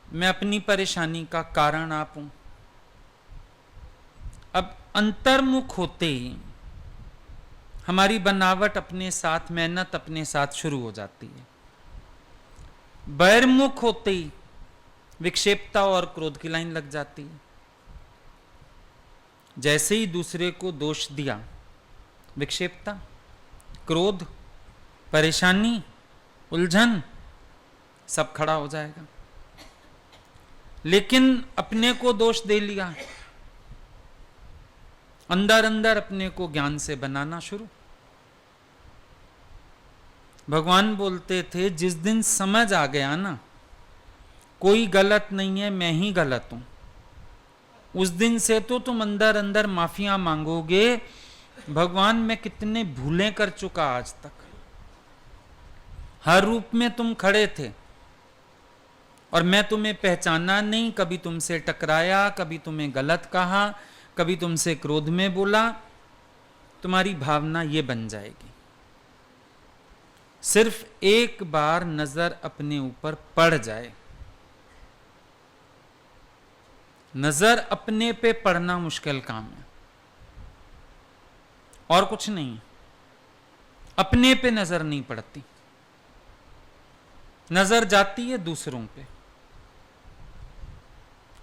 मैं अपनी परेशानी का कारण आप हूं। अब अंतर्मुख होते ही हमारी बनावट अपने साथ, मेहनत अपने साथ शुरू हो जाती है। बहिर्मुख होते ही विक्षेपता और क्रोध की लाइन लग जाती है। जैसे ही दूसरे को दोष दिया, विक्षेपता, क्रोध, परेशानी, उलझन सब खड़ा हो जाएगा। लेकिन अपने को दोष दे लिया, अंदर अंदर अपने को ज्ञान से बनाना शुरू। भगवान बोलते थे जिस दिन समझ आ गया ना कोई गलत नहीं है, मैं ही गलत हूं, उस दिन से तो तुम अंदर अंदर माफिया मांगोगे। भगवान मैं कितने भूलें कर चुका आज तक, हर रूप में तुम खड़े थे और मैं तुम्हें पहचाना नहीं, कभी तुमसे टकराया, कभी तुम्हें गलत कहा, कभी तुमसे क्रोध में बोला। तुम्हारी भावना ये बन जाएगी। सिर्फ एक बार नजर अपने ऊपर पड़ जाए, नजर अपने पे पड़ना मुश्किल काम है और कुछ नहीं। अपने पे नजर नहीं पड़ती, नजर जाती है दूसरों पे।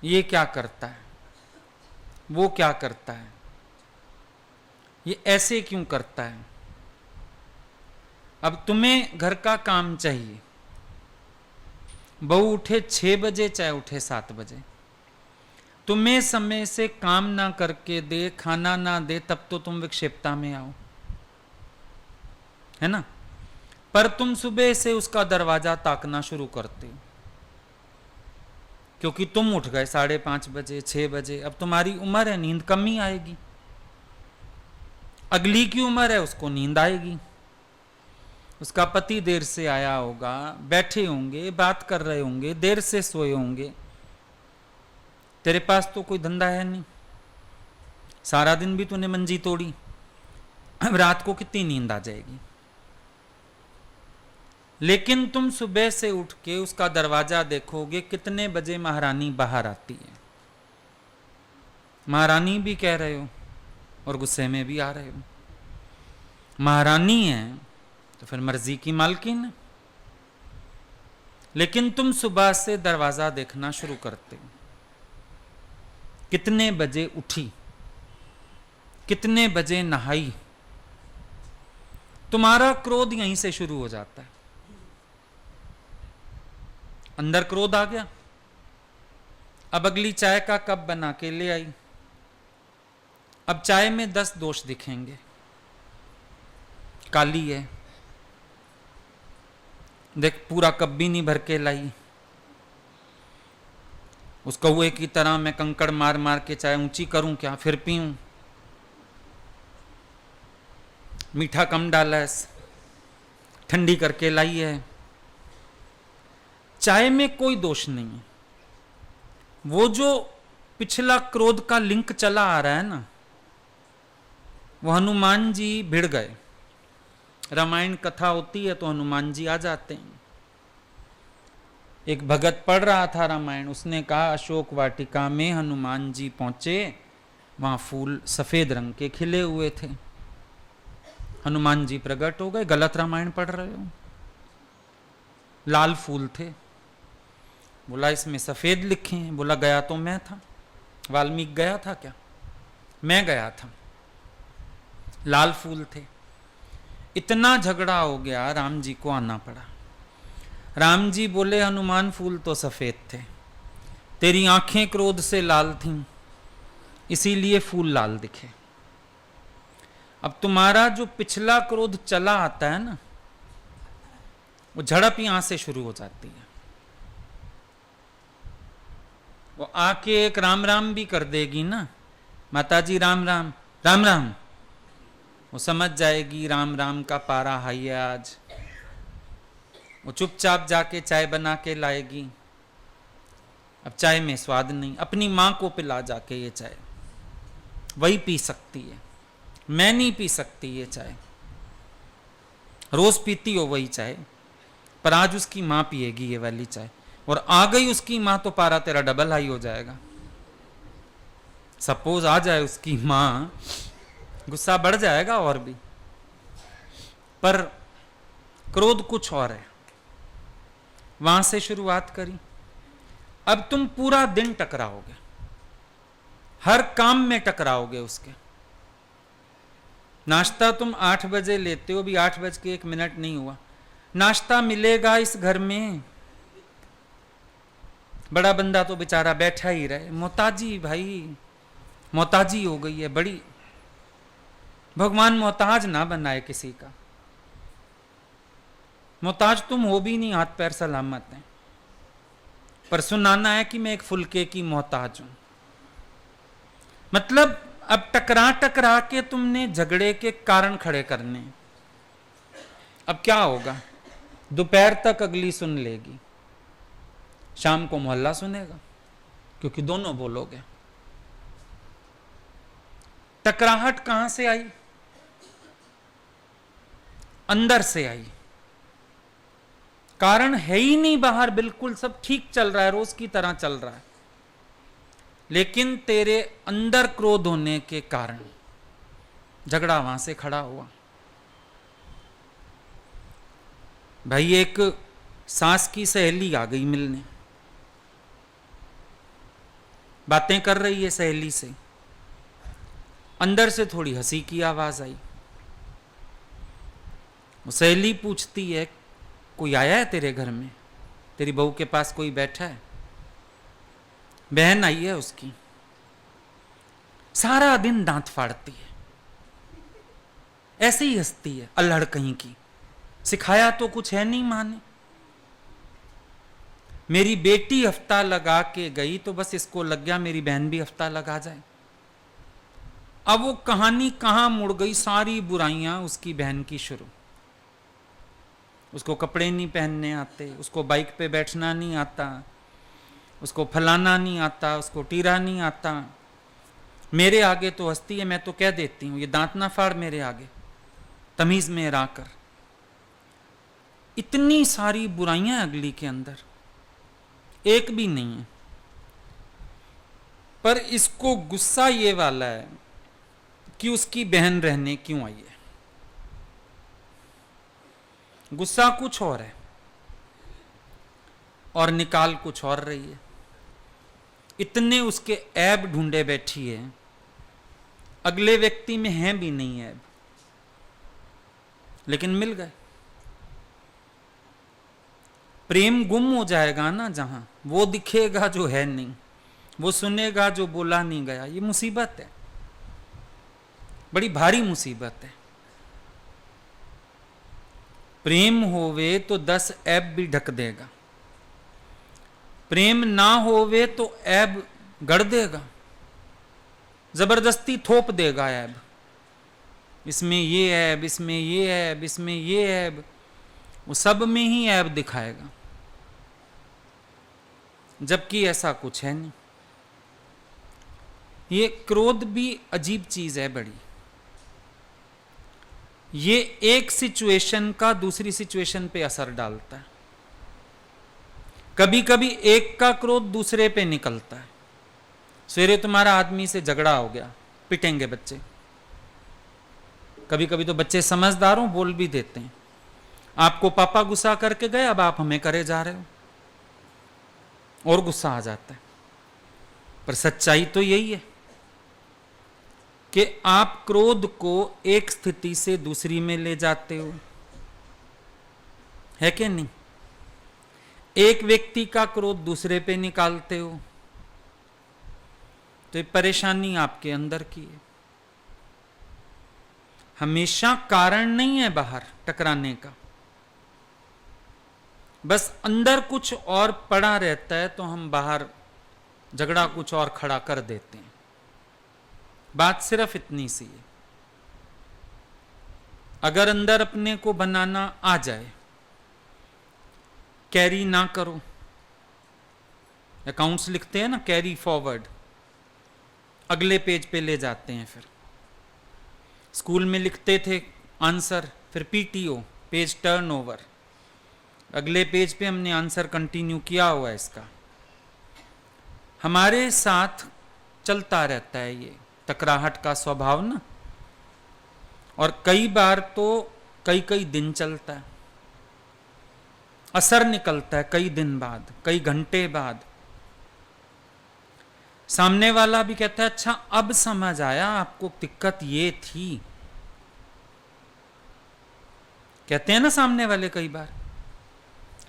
ये क्या करता है, वो क्या करता है, ये ऐसे क्यों करता है। अब तुम्हें घर का काम चाहिए, बहू उठे 6 बजे चाहे उठे 7 बजे, तुम्हें समय से काम ना करके दे, खाना ना दे, तब तो तुम विक्षेपता में आओ, है ना। पर तुम सुबह से उसका दरवाजा ताकना शुरू करते हो क्योंकि तुम उठ गए 5:30 बजे, 6 बजे। अब तुम्हारी उम्र है, नींद कम ही आएगी। अगली की उम्र है, उसको नींद आएगी। उसका पति देर से आया होगा, बैठे होंगे, बात कर रहे होंगे, देर से सोए होंगे। तेरे पास तो कोई धंधा है नहीं, सारा दिन भी तूने मंजी तोड़ी, अब रात को कितनी नींद आ जाएगी। लेकिन तुम सुबह से उठ के उसका दरवाजा देखोगे, कितने बजे महारानी बाहर आती है। महारानी भी कह रहे हो और गुस्से में भी आ रहे हो। महारानी है तो फिर मर्जी की मालकिन है। लेकिन तुम सुबह से दरवाजा देखना शुरू करते हो, कितने बजे उठी, कितने बजे नहाई, तुम्हारा क्रोध यहीं से शुरू हो जाता है। अंदर क्रोध आ गया, अब अगली चाय का कप बना के ले आई। अब चाय में 10 दोष दिखेंगे। काली है, देख पूरा कप भी नहीं भर के लाई, उस कौए की तरह मैं कंकड़ मार मार के चाय ऊंची करूं क्या, फिर पीऊं। मीठा कम डाला है, ठंडी करके लाई है। चाय में कोई दोष नहीं है, वो जो पिछला क्रोध का लिंक चला आ रहा है ना, वो हनुमान जी भिड़ गए। रामायण कथा होती है तो हनुमान जी आ जाते हैं। एक भगत पढ़ रहा था रामायण, उसने कहा अशोक वाटिका में हनुमान जी पहुंचे, वहां फूल सफेद रंग के खिले हुए थे। हनुमान जी प्रकट हो गए, गलत रामायण पढ़ रहे हो, लाल फूल थे। बोला इसमें सफेद लिखे हैं। बोला गया तो मैं था, वाल्मीकि गया था क्या, मैं गया था, लाल फूल थे। इतना झगड़ा हो गया, राम जी को आना पड़ा। राम जी बोले हनुमान फूल तो सफेद थे, तेरी आंखें क्रोध से लाल थीं, इसीलिए फूल लाल दिखे। अब तुम्हारा जो पिछला क्रोध चला आता है ना, वो झड़प यहां से शुरू हो जाती है। वो आके एक राम राम भी कर देगी ना, माताजी राम राम राम राम, वो समझ जाएगी राम राम का पारा हाई है आज। वो चुपचाप जाके चाय बना के लाएगी। अब चाय में स्वाद नहीं, अपनी मां को पिला जाके ये चाय, वही पी सकती है, मैं नहीं पी सकती ये चाय। रोज पीती हो वही चाय, पर आज उसकी मां पिएगी ये वाली चाय, और आ गई उसकी मां तो पारा तेरा डबल हाई हो जाएगा। सपोज आ जाए उसकी मां, गुस्सा बढ़ जाएगा और भी, पर क्रोध कुछ और है। वहां से शुरुआत करी, अब तुम पूरा दिन टकराओगे, हर काम में टकराओगे उसके। नाश्ता तुम 8 बजे लेते हो, भी 8:01 नहीं हुआ, नाश्ता मिलेगा इस घर में। बड़ा बंदा तो बेचारा बैठा ही रहे, मोहताजी भाई, मोहताजी हो गई है बड़ी। भगवान मोहताज ना बनाए किसी का, मोहताज तुम हो भी नहीं, हाथ पैर सलामत हैं, पर सुनाना है कि मैं एक फुलके की मोहताज हूं। मतलब अब टकरा टकरा के तुमने झगड़े के कारण खड़े करने। अब क्या होगा, दोपहर तक अगली सुन लेगी, शाम को मोहल्ला सुनेगा, क्योंकि दोनों बोलोगे। टकराहट कहां से आई, अंदर से आई। कारण है ही नहीं बाहर, बिल्कुल सब ठीक चल रहा है, रोज की तरह चल रहा है, लेकिन तेरे अंदर क्रोध होने के कारण झगड़ा वहां से खड़ा हुआ। भाई एक सास की सहेली आ गई मिलने, बातें कर रही है सहेली से, अंदर से थोड़ी हंसी की आवाज आई। वो सहेली पूछती है कोई आया है तेरे घर में, तेरी बहू के पास कोई बैठा है। बहन आई है उसकी, सारा दिन दांत फाड़ती है, ऐसे ही हंसती है, अल्हड़ कहीं की, सिखाया तो कुछ है नहीं मां ने। मेरी बेटी हफ्ता लगा के गई तो बस इसको लग गया मेरी बहन भी हफ्ता लगा जाए। अब वो कहानी कहां मुड़ गई, सारी बुराइयां उसकी बहन की शुरू। उसको कपड़े नहीं पहनने आते, उसको बाइक पे बैठना नहीं आता, उसको फलाना नहीं आता, उसको टीरा नहीं आता। मेरे आगे तो हंसती है, मैं तो कह देती हूं ये दांत ना फाड़ मेरे आगे, तमीज में रहकर। इतनी सारी बुराइयां अगली के अंदर, एक भी नहीं है, पर इसको गुस्सा ये वाला है कि उसकी बहन रहने क्यों आई है। गुस्सा कुछ और है और निकाल कुछ और रही है। इतने उसके ऐब ढूंढे बैठी है, अगले व्यक्ति में है भी नहीं ऐब। लेकिन मिल गए। प्रेम गुम हो जाएगा ना जहां, वो दिखेगा जो है नहीं, वो सुनेगा जो बोला नहीं गया। ये मुसीबत है, बड़ी भारी मुसीबत है। प्रेम होवे तो 10 ऐब भी ढक देगा, प्रेम ना होवे तो ऐब गढ़ देगा, जबरदस्ती थोप देगा ऐब। इसमें ये ऐब, इसमें ये ऐब, इसमें ये ऐब, वो सब में ही ऐब दिखाएगा, जबकि ऐसा कुछ है नहीं। ये क्रोध भी अजीब चीज है बड़ी। ये एक सिचुएशन का दूसरी सिचुएशन पे असर डालता है। कभी कभी एक का क्रोध दूसरे पे निकलता है। सवेरे तुम्हारा आदमी से झगड़ा हो गया, पिटेंगे बच्चे। कभी कभी तो बच्चे समझदार हो, बोल भी देते हैं, आपको पापा गुस्सा करके गए, अब आप हमें करे जा रहे हो, और गुस्सा आ जाता है। पर सच्चाई तो यही है कि आप क्रोध को एक स्थिति से दूसरी में ले जाते हो, है कि नहीं? एक व्यक्ति का क्रोध दूसरे पे निकालते हो, तो ये परेशानी आपके अंदर की है। हमेशा कारण नहीं है बाहर टकराने का, बस अंदर कुछ और पड़ा रहता है, तो हम बाहर झगड़ा कुछ और खड़ा कर देते हैं। बात सिर्फ इतनी सी है, अगर अंदर अपने को बनाना आ जाए, कैरी ना करो। अकाउंट्स लिखते हैं ना, कैरी फॉरवर्ड, अगले पेज पे ले जाते हैं। फिर स्कूल में लिखते थे आंसर, फिर पीटीओ, पेज टर्न ओवर, अगले पेज पे हमने आंसर कंटिन्यू किया हुआ है। इसका हमारे साथ चलता रहता है ये टकराहट का स्वभाव ना, और कई बार तो कई कई दिन चलता है, असर निकलता है कई दिन बाद, कई घंटे बाद। सामने वाला भी कहता है अच्छा अब समझ आया आपको दिक्कत ये थी। कहते हैं ना सामने वाले कई बार,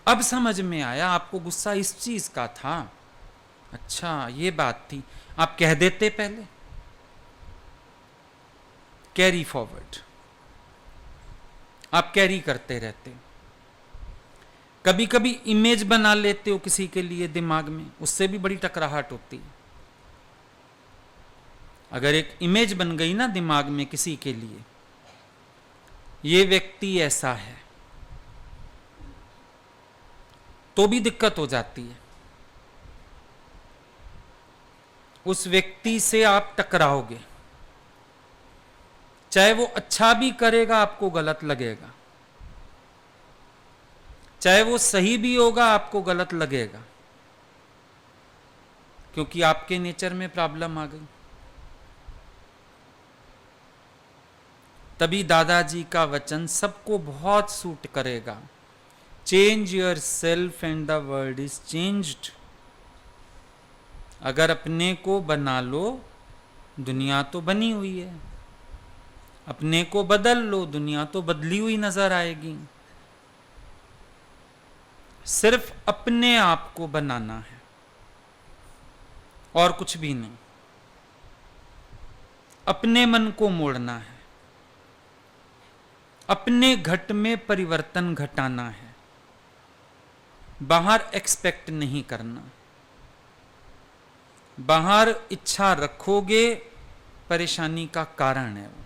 अब समझ में आया आपको गुस्सा इस चीज का था, अच्छा ये बात थी। आप कह देते पहले, कैरी फॉरवर्ड, आप कैरी करते रहते हो। कभी कभी इमेज बना लेते हो किसी के लिए दिमाग में, उससे भी बड़ी टकराहट होती है। अगर एक इमेज बन गई ना दिमाग में किसी के लिए, ये व्यक्ति ऐसा है, तो भी दिक्कत हो जाती है। उस व्यक्ति से आप टकराओगे, चाहे वो अच्छा भी करेगा आपको गलत लगेगा, चाहे वो सही भी होगा आपको गलत लगेगा, क्योंकि आपके नेचर में प्रॉब्लम आ गई। तभी दादाजी का वचन सबको बहुत सूट करेगा, change your self and the world is changed. अगर अपने को बना लो, दुनिया तो बनी हुई है, अपने को बदल लो, दुनिया तो बदली हुई नजर आएगी। सिर्फ अपने आप को बनाना है और कुछ भी नहीं। अपने मन को मोड़ना है, अपने घट में परिवर्तन घटाना है, बाहर एक्सपेक्ट नहीं करना। बाहर इच्छा रखोगे परेशानी का कारण है वो,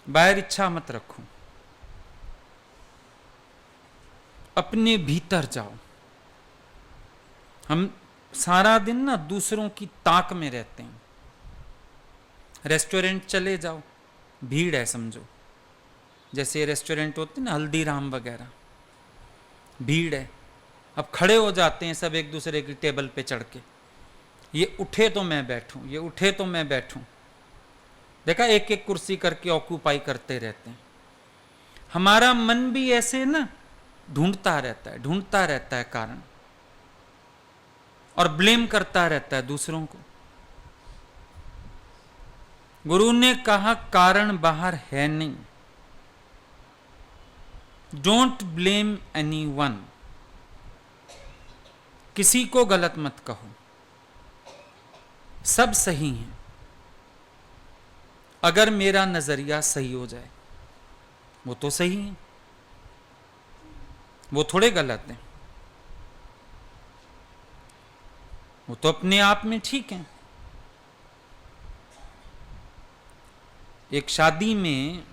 बाहर इच्छा मत रखो, अपने भीतर जाओ। हम सारा दिन ना दूसरों की ताक में रहते हैं। रेस्टोरेंट चले जाओ, भीड़ है समझो, जैसे रेस्टोरेंट होते हैं ना हल्दीराम वगैरह, भीड़ है। अब खड़े हो जाते हैं सब एक दूसरे की टेबल पे चढ़ के, ये उठे तो मैं बैठूं, ये उठे तो मैं बैठूं। देखा, एक एक कुर्सी करके ऑक्यूपाई करते रहते हैं। हमारा मन भी ऐसे ना ढूंढता रहता है कारण, और ब्लेम करता रहता है दूसरों को। गुरु ने कहा कारण बाहर है नहीं, डोंट ब्लेम एनीवन। किसी को गलत मत कहो, सब सही हैं अगर मेरा नजरिया सही हो जाए। वो तो सही है, वो थोड़े गलत हैं, वो तो अपने आप में ठीक हैं। एक शादी में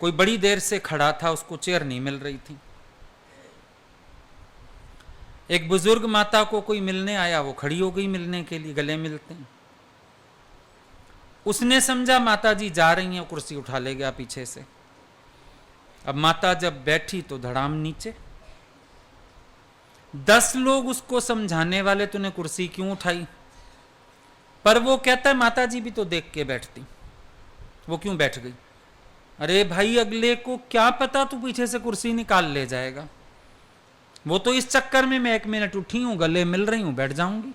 कोई बड़ी देर से खड़ा था, उसको चेयर नहीं मिल रही थी। एक बुजुर्ग माता को कोई मिलने आया, वो खड़ी हो गई मिलने के लिए, गले मिलते हैं। उसने समझा माता जी जा रही हैं, कुर्सी उठा ले गया पीछे से। अब माता जब बैठी तो धड़ाम नीचे। 10 लोग उसको समझाने वाले, तूने कुर्सी क्यों उठाई? पर वो कहता है माता जी भी तो देख के बैठती, वो क्यों बैठ गई? अरे भाई, अगले को क्या पता तू पीछे से कुर्सी निकाल ले जाएगा। वो तो इस चक्कर में मैं 1 मिनट उठी हूं, गले मिल रही हूं, बैठ जाऊंगी।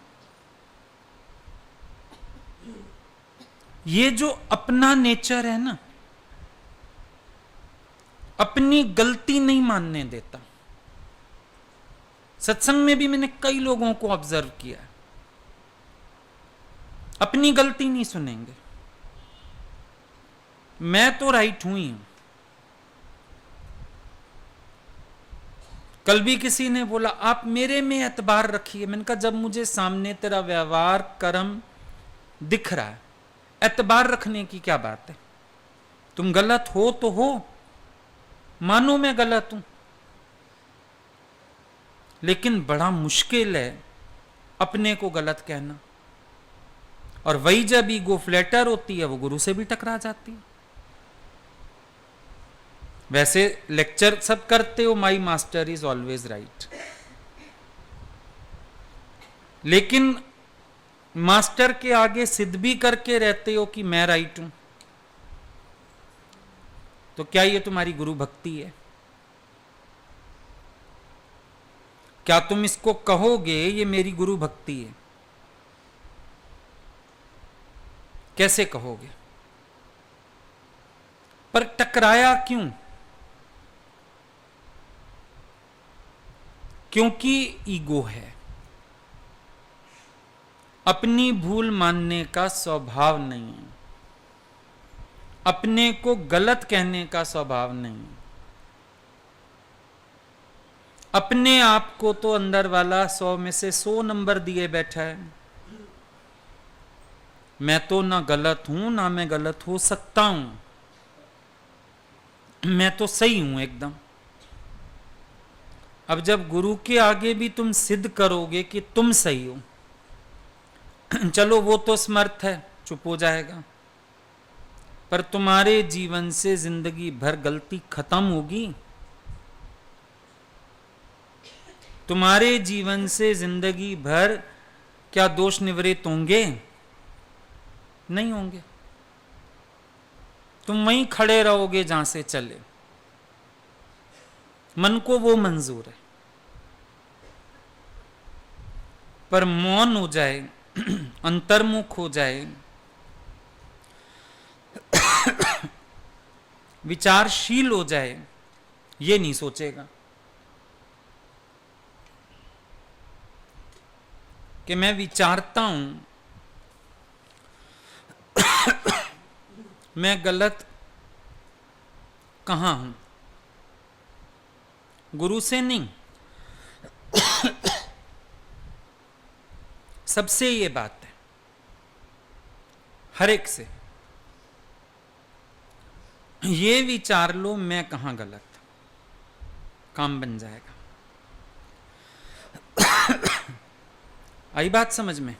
ये जो अपना नेचर है ना, अपनी गलती नहीं मानने देता। सत्संग में भी मैंने कई लोगों को ऑब्जर्व किया है, अपनी गलती नहीं सुनेंगे। मैं तो राइट हुई हूं। कल भी किसी ने बोला आप मेरे में एतबार रखिए। मैंने कहा जब मुझे सामने तेरा व्यवहार कर्म दिख रहा है, एतबार रखने की क्या बात है? तुम गलत हो तो हो, मानो मैं गलत हूं, लेकिन बड़ा मुश्किल है अपने को गलत कहना। और वही जब ईगो फ्लैटर होती है, वो गुरु से भी टकरा जाती है। वैसे लेक्चर सब करते हो, my master is always right, लेकिन मास्टर के आगे सिद्ध भी करके रहते हो कि मैं राइट हूं, तो क्या ये तुम्हारी गुरु भक्ति है? क्या तुम इसको कहोगे ये मेरी गुरु भक्ति है? कैसे कहोगे? पर टकराया क्यों? क्योंकि ईगो है, अपनी भूल मानने का स्वभाव नहीं है, अपने को गलत कहने का स्वभाव नहीं है। अपने आप को तो अंदर वाला 100 में से 100 नंबर दिए बैठा है। मैं तो ना गलत हूं, ना मैं गलत हो सकता हूं, मैं तो सही हूं एकदम। अब जब गुरु के आगे भी तुम सिद्ध करोगे कि तुम सही हो, चलो वो तो समर्थ है, चुप हो जाएगा, पर तुम्हारे जीवन से जिंदगी भर गलती खत्म होगी? तुम्हारे जीवन से जिंदगी भर क्या दोष निवृत्त होंगे? नहीं होंगे। तुम वहीं खड़े रहोगे जहां से चले। मन को वो मंजूर है, पर मौन हो जाए, अंतर्मुख हो जाए, विचारशील हो जाए, ये नहीं सोचेगा कि मैं विचारता हूं, मैं गलत कहां हूं। गुरु से नहीं, सबसे ये बात है, हर एक से ये विचार लो मैं कहां गलत, काम बन जाएगा। आई बात समझ में?